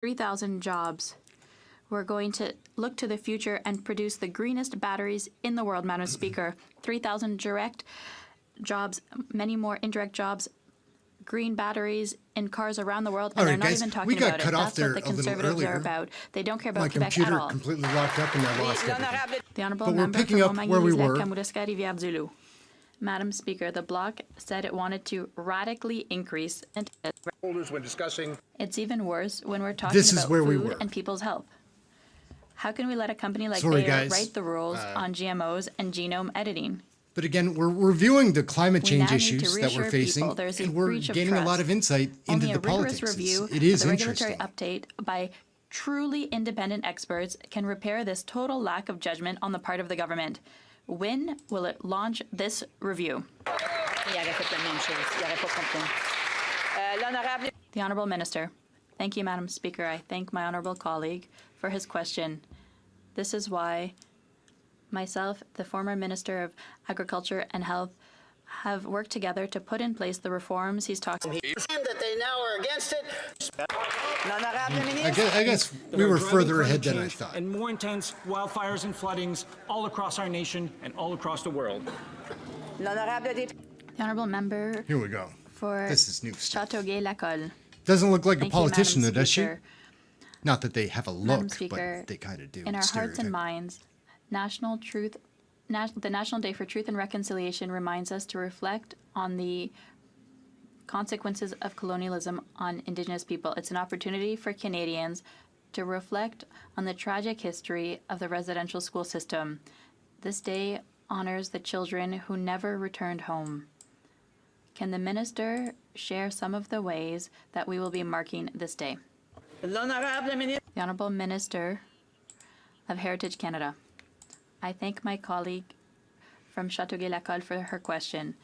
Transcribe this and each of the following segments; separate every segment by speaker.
Speaker 1: 3,000 jobs. We're going to look to the future and produce the greenest batteries in the world, Madam Speaker. 3,000 direct jobs, many more indirect jobs, green batteries in cars around the world, and they're not even talking about it. That's what the Conservatives are about. They don't care about Quebec at all.
Speaker 2: My computer completely locked up and I lost everything.
Speaker 1: The Honourable
Speaker 2: But we're
Speaker 1: Member
Speaker 2: picking up where we were.
Speaker 1: Kamouraska, Rivière-du-Loup. Madam Speaker, the Bloc said it wanted to radically increase
Speaker 3: holders when discussing.
Speaker 1: It's even worse when we're talking about food and people's health. How can we let a company like Bayer write the rules on GMOs and genome editing?
Speaker 2: But again, we're reviewing the climate change issues that we're facing, and we're gaining a lot of insight into the politics. It is interesting.
Speaker 1: Regulatory update by truly independent experts can repair this total lack of judgment on the part of the government. When will it launch this review? The Honourable Minister. Thank you, Madam Speaker. I thank my honourable colleague for his question. This is why myself, the former Minister of Agriculture and Health, have worked together to put in place the reforms he's talking about.
Speaker 4: That they now are against it.
Speaker 2: I guess we were further ahead than I thought.
Speaker 5: And more intense wildfires and floodings all across our nation and all across the world.
Speaker 1: The Honourable Member.
Speaker 2: Here we go.
Speaker 1: For
Speaker 2: this is new stuff.
Speaker 1: Châteauguay-Lacolle.
Speaker 2: Doesn't look like a politician, though, does she? Not that they have a look, but they kind of do.
Speaker 1: In our hearts and minds, the National Day for Truth and Reconciliation reminds us to reflect on the consequences of colonialism on Indigenous people. It's an opportunity for Canadians to reflect on the tragic history of the residential school system. This day honors the children who never returned home. Can the Minister share some of the ways that we will be marking this day? The Honourable Minister of Heritage Canada. I thank my colleague from Châteauguay-Lacolle for her question.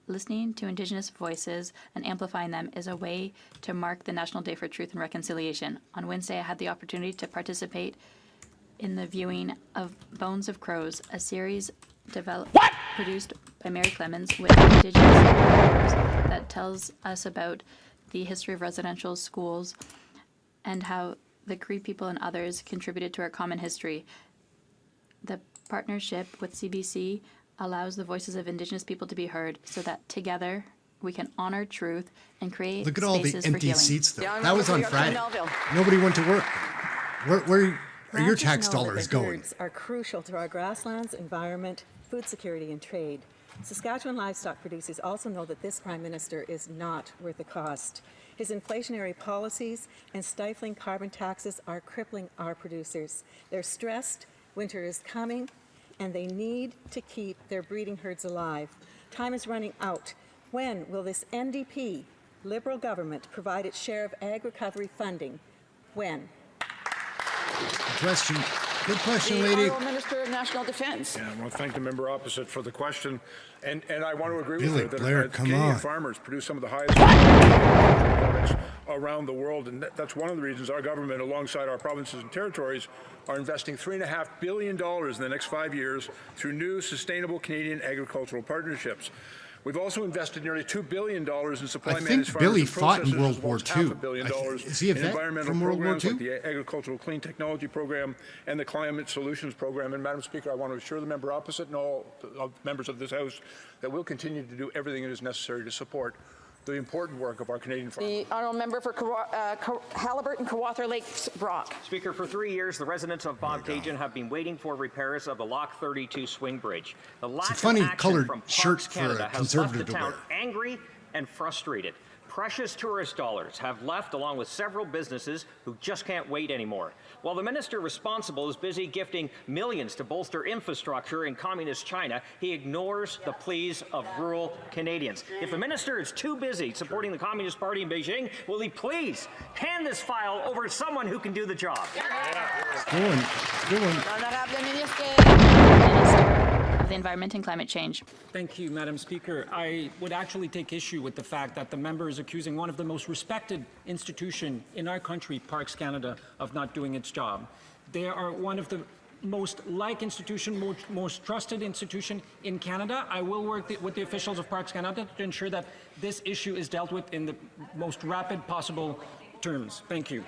Speaker 1: Listening to Indigenous voices and amplifying them is a way to mark the National Day for Truth and Reconciliation. On Wednesday, I had the opportunity to participate in the viewing of Bones of Crows, a series produced by Mary Clemens with Indigenous characters that tells us about the history of residential schools and how the Cree people and others contributed to our common history. The partnership with CBC allows the voices of Indigenous people to be heard so that together we can honor truth and create
Speaker 2: Look at all the empty seats, though. That was on Friday. Nobody went to work. Where are your tax dollars going?
Speaker 6: Herds are crucial to our grasslands, environment, food security, and trade. Saskatchewan livestock producers also know that this Prime Minister is not worth the cost. His inflationary policies and stifling carbon taxes are crippling our producers. They're stressed, winter is coming, and they need to keep their breeding herds alive. Time is running out. When will this NDP Liberal government provide its share of ag recovery funding? When?
Speaker 2: Question. Good question,
Speaker 4: the
Speaker 2: lady.
Speaker 4: Honourable Minister of National Defence.
Speaker 3: Yeah, I want to thank the member opposite for the question, and I want to agree
Speaker 2: Billy
Speaker 3: with her
Speaker 2: Blair,
Speaker 3: that
Speaker 2: come
Speaker 3: Canadian
Speaker 2: on.
Speaker 3: farmers produce some of the highest products around the world, and that's one of the reasons our government, alongside our provinces and territories, are investing $3.5 billion in the next 5 years through new sustainable Canadian agricultural partnerships. We've also invested nearly $2 billion in supply managed farmers and processors,
Speaker 2: Billy fought in World War II.
Speaker 3: $500 million
Speaker 2: Is he a vet
Speaker 3: environmental
Speaker 2: from World War
Speaker 3: programs
Speaker 2: II?
Speaker 3: like the Agricultural Clean Technology Program and the Climate Solutions Program. And Madam Speaker, I want to assure the member opposite and all members of this House that we'll continue to do everything that is necessary to support the important work of our Canadian farmers.
Speaker 4: The Honourable Member for Haliburton, Kawartha Lakes, Brock.
Speaker 7: Speaker, for 3 years, the residents of Bogdagen have been waiting for repairs of the Lock 32 swing bridge. The lack
Speaker 2: It's a funny
Speaker 7: of action
Speaker 2: colored
Speaker 7: from
Speaker 2: shirt
Speaker 7: Parks
Speaker 2: for
Speaker 7: Canada
Speaker 2: a
Speaker 7: has
Speaker 2: conservative
Speaker 7: left the
Speaker 2: to
Speaker 7: town
Speaker 2: wear.
Speaker 7: angry and frustrated. Precious tourist dollars have left, along with several businesses who just can't wait anymore. While the minister responsible is busy gifting millions to bolster infrastructure in communist China, he ignores the pleas of rural Canadians. If the minister is too busy supporting the Communist Party in Beijing, will he please hand this file over to someone who can do the job?
Speaker 2: Good one.
Speaker 1: Minister of the Environment and Climate Change.
Speaker 5: Thank you, Madam Speaker. I would actually take issue with the fact that the member is accusing one of the most respected institutions in our country, Parks Canada, of not doing its job. They are one of the most liked institution, most trusted institution in Canada. I will work with the officials of Parks Canada to ensure that this issue is dealt with in the most rapid possible terms. Thank you.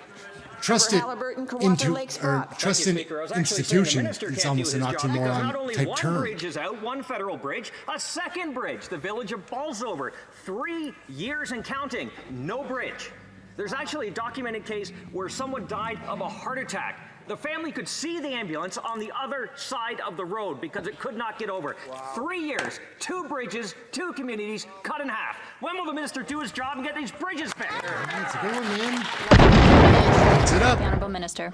Speaker 2: Trust it
Speaker 4: Halliburton, Kawartha
Speaker 2: into,
Speaker 4: Lakes
Speaker 2: or
Speaker 4: Brock.
Speaker 2: trust
Speaker 7: Thank
Speaker 2: an
Speaker 7: you, Speaker. I was actually saying the
Speaker 2: institution.
Speaker 7: minister
Speaker 2: It's
Speaker 7: can't
Speaker 2: almost
Speaker 7: do
Speaker 2: an
Speaker 7: his job because not
Speaker 2: oxymoron
Speaker 7: only
Speaker 2: type
Speaker 7: one
Speaker 2: term.
Speaker 7: bridge is out, one federal bridge, a second bridge, the village of Bolsover. 3 years and counting, no bridge. There's actually a documented case where someone died of a heart attack. The family could see the ambulance on the other side of the road because it could not get over. Wow. 3 years, 2 bridges, 2 communities cut in half. When will the minister do his job and get these bridges fixed?
Speaker 2: That's a good one, man. Fix it up.
Speaker 1: Honourable Minister.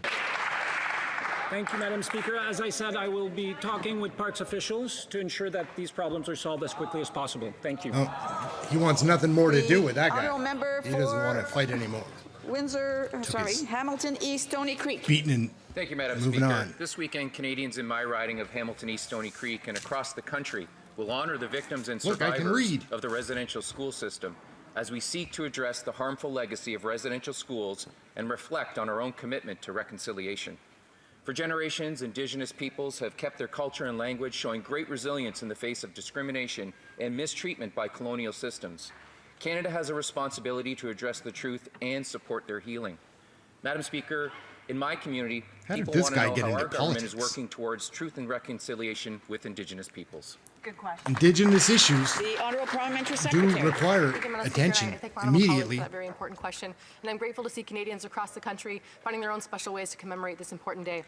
Speaker 5: Thank you, Madam Speaker. As I said, I will be talking with parks officials to ensure that these problems are solved as quickly as possible. Thank you.
Speaker 2: Oh, he wants nothing more to do with that guy.
Speaker 4: Honourable member
Speaker 2: He doesn't
Speaker 4: for
Speaker 2: want to fight anymore.
Speaker 4: Hamilton East, Stony Creek.
Speaker 2: Beaten and
Speaker 8: Thank you, Madam
Speaker 2: moving
Speaker 8: Speaker.
Speaker 2: on.
Speaker 8: This weekend, Canadians in my riding of Hamilton East Stony Creek and across the country will honor the victims and
Speaker 2: Look, I can
Speaker 8: survivors
Speaker 2: read.
Speaker 8: of the residential school system as we seek to address the harmful legacy of residential schools and reflect on our own commitment to reconciliation. For generations, Indigenous peoples have kept their culture and language, showing great resilience in the face of discrimination and mistreatment by colonial systems. Canada has a responsibility to address the truth and support their healing. Madam Speaker, in my community,
Speaker 2: How did
Speaker 8: people
Speaker 2: this
Speaker 8: want to
Speaker 2: guy
Speaker 8: know
Speaker 2: get
Speaker 8: how
Speaker 2: into
Speaker 8: our government is
Speaker 2: politics?
Speaker 8: working towards truth and reconciliation with Indigenous peoples.
Speaker 9: Good question.
Speaker 2: Indigenous issues
Speaker 4: The Honourable Parliamentary
Speaker 2: do
Speaker 4: Secretary.
Speaker 2: require
Speaker 9: Thank you, Madam Speaker.
Speaker 2: attention
Speaker 9: I thank my honourable colleagues
Speaker 2: immediately.
Speaker 9: for that very important question. And I'm grateful to see Canadians across the country finding their own special ways to commemorate this important day.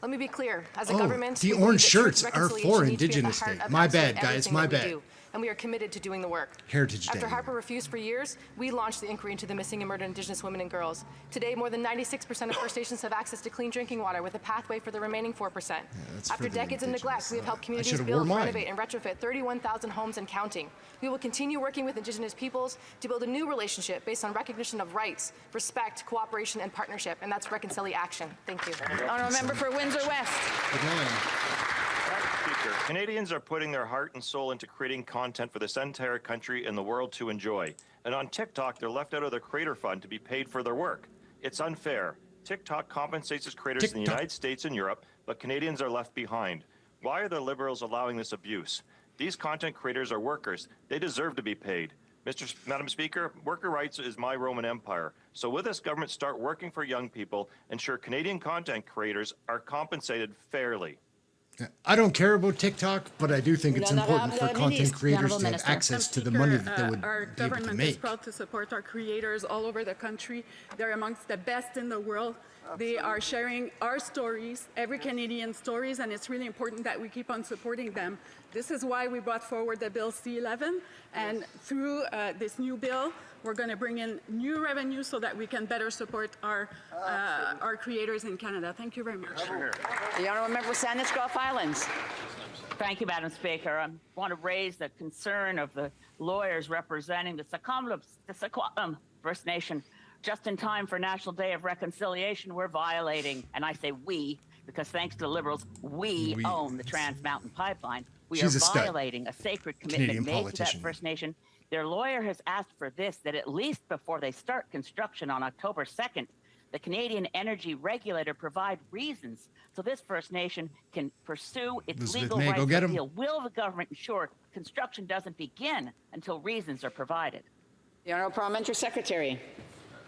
Speaker 9: Let me be clear. As a
Speaker 2: Oh,
Speaker 9: government,
Speaker 2: the
Speaker 9: we believe
Speaker 2: orange
Speaker 9: that truth
Speaker 2: shirts
Speaker 9: and
Speaker 2: are
Speaker 9: reconciliation
Speaker 2: for
Speaker 9: needs to be at the
Speaker 2: Indigenous
Speaker 9: heart
Speaker 2: Day.
Speaker 9: of
Speaker 2: My
Speaker 9: absolutely
Speaker 2: bad, guys,
Speaker 9: everything
Speaker 2: my
Speaker 9: that we
Speaker 2: bad.
Speaker 9: do. And we are committed to doing the work.
Speaker 2: Heritage
Speaker 9: After
Speaker 2: Day.
Speaker 9: Harper refused for years, we launched the inquiry into the missing and murdered Indigenous women and girls. Today, more than 96% of First Nations have access to clean drinking water with a pathway for the remaining 4%.
Speaker 2: that's for
Speaker 9: After
Speaker 2: the
Speaker 9: decades of neglect,
Speaker 2: Indigenous.
Speaker 9: we have helped
Speaker 2: I
Speaker 9: communities
Speaker 2: should've
Speaker 9: build,
Speaker 2: wore mine.
Speaker 9: renovate, and retrofit 31,000 homes and counting. We will continue working with Indigenous peoples to build a new relationship based on recognition of rights, respect, cooperation, and partnership, and that's Reconciliation. Thank you.
Speaker 4: Honourable member for Windsor West.
Speaker 2: Good line.
Speaker 10: Speaker, Canadians are putting their heart and soul into creating content for this entire country and the world to enjoy. And on TikTok, they're left out of their creator fund to be paid for their work. It's unfair. TikTok compensates its creators in the United States and Europe, but Canadians are left behind. Why are the Liberals allowing this abuse? These content creators are workers. They deserve to be paid. Madam Speaker, worker rights is my Roman Empire. So will this government start working for young people, ensure Canadian content creators are compensated fairly?
Speaker 2: I don't care about TikTok, but I do think it's important for content creators to have
Speaker 1: Minister.
Speaker 2: access to the money that they would
Speaker 11: Our
Speaker 2: be able to
Speaker 11: government is
Speaker 2: make.
Speaker 11: proud to support our creators all over the country. They're amongst the best in the world. They are sharing our stories, every Canadian stories, and it's really important that we keep on supporting them. This is why we brought forward the Bill C-11, and through this new bill, we're going to bring in new revenue so that we can better support our creators in Canada. Thank you very much.
Speaker 4: The Honourable member for Saanich Gulf Islands.
Speaker 12: Thank you, Madam Speaker. I want to raise the concern of the lawyers representing the Sequatlam First Nation. Just in time for National Day of Reconciliation, we're violating, and I say we, because thanks to the Liberals, we own the Trans Mountain Pipeline. We
Speaker 2: She's
Speaker 12: are
Speaker 2: a stud.
Speaker 12: violating a sacred commitment
Speaker 2: Canadian
Speaker 12: made to that
Speaker 2: politician.
Speaker 12: First Nation. Their lawyer has asked for this, that at least before they start construction on October 2nd, the Canadian Energy Regulator provide reasons so this First Nation can pursue its
Speaker 2: Elizabeth
Speaker 12: legal
Speaker 2: May,
Speaker 12: rights
Speaker 2: go get
Speaker 12: to
Speaker 2: 'em.
Speaker 12: appeal. Will the government ensure construction doesn't begin until reasons are provided?
Speaker 4: The Honourable Parliamentary Secretary.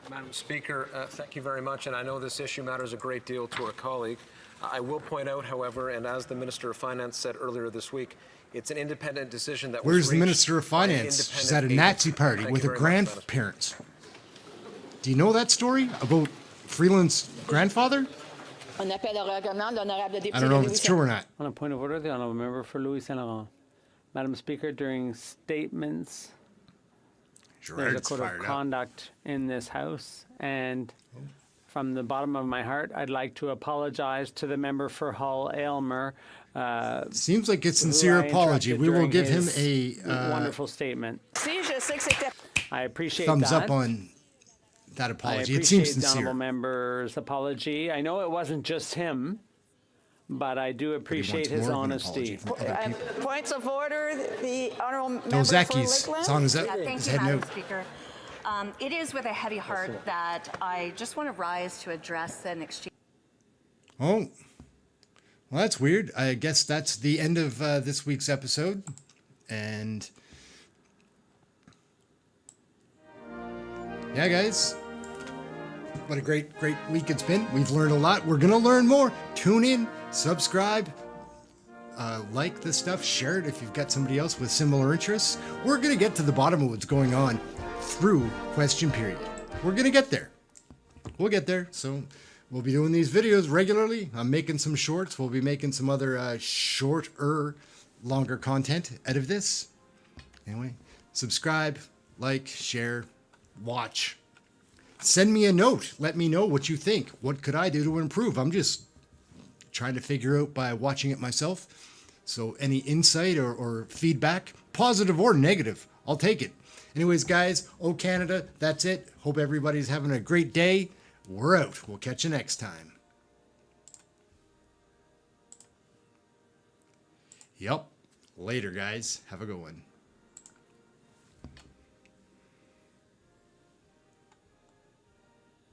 Speaker 13: Madam Speaker, thank you very much, and I know this issue matters a great deal to our colleague. I will point out, however, and as the Minister of Finance said earlier this week, it's an independent decision that was
Speaker 2: Where's the
Speaker 13: reached
Speaker 2: Minister of
Speaker 13: by an
Speaker 2: Finance? She's at a
Speaker 13: independent
Speaker 2: Nazi
Speaker 13: agency.
Speaker 2: party
Speaker 13: Thank
Speaker 2: with
Speaker 13: you
Speaker 2: her
Speaker 13: very much, Madam
Speaker 2: grandparents. Do you know that story about Freeland's grandfather?
Speaker 4: On appelle au règlement l'honorable député
Speaker 2: I don't know if
Speaker 4: Louis
Speaker 2: it's true or not.
Speaker 14: On a point of order, the honourable member for Louis Saint Laurent. Madam Speaker, during statements, there's a
Speaker 2: Gerard's
Speaker 14: code of
Speaker 2: fired up.
Speaker 14: conduct in this House, and from the bottom of my heart, I'd like to apologize to the member for Hull Aylmer.
Speaker 2: Seems like a
Speaker 14: who
Speaker 2: sincere
Speaker 14: I
Speaker 2: apology.
Speaker 14: interrupted
Speaker 2: We will
Speaker 14: during
Speaker 2: give him
Speaker 14: his
Speaker 2: a
Speaker 14: wonderful statement.
Speaker 4: Si, je sais que c'était...
Speaker 14: I appreciate
Speaker 2: thumbs
Speaker 14: that.
Speaker 2: up on that
Speaker 14: I
Speaker 2: apology. It
Speaker 14: appreciate
Speaker 2: seems
Speaker 14: the
Speaker 2: sincere.
Speaker 14: honourable member's apology. I know it wasn't just him, but I do appreciate his
Speaker 2: more of an
Speaker 14: honesty.
Speaker 2: apology from other people.
Speaker 4: Points of order, the Honourable member for
Speaker 2: Dozecki's
Speaker 4: Lakeland.
Speaker 2: song is
Speaker 15: Thank
Speaker 2: his
Speaker 15: you,
Speaker 2: head
Speaker 15: Madam
Speaker 2: note.
Speaker 15: Speaker. It is with a heavy heart that I just want to rise to address an exchange.
Speaker 2: Oh, well, that's weird. I guess that's the end of this week's episode. And yeah, guys, what a great week it's been. We've learned a lot. We're going to learn more. Tune in, subscribe, like this stuff, share it if you've got somebody else with similar interests. We're going to get to the bottom of what's going on through question period. We're going to get there. We'll get there. So we'll be doing these videos regularly. I'm making some shorts. We'll be making some other shorter, longer content out of this. Anyway, subscribe, like, share, watch. Send me a note. Let me know what you think. What could I do to improve? I'm just trying to figure out by watching it myself. So any insight or feedback, positive or negative, I'll take it. Anyways, guys, O Canada, that's it. Hope everybody's having a great day. We're out. We'll catch you next time. Yep. Later, guys. Have a good one.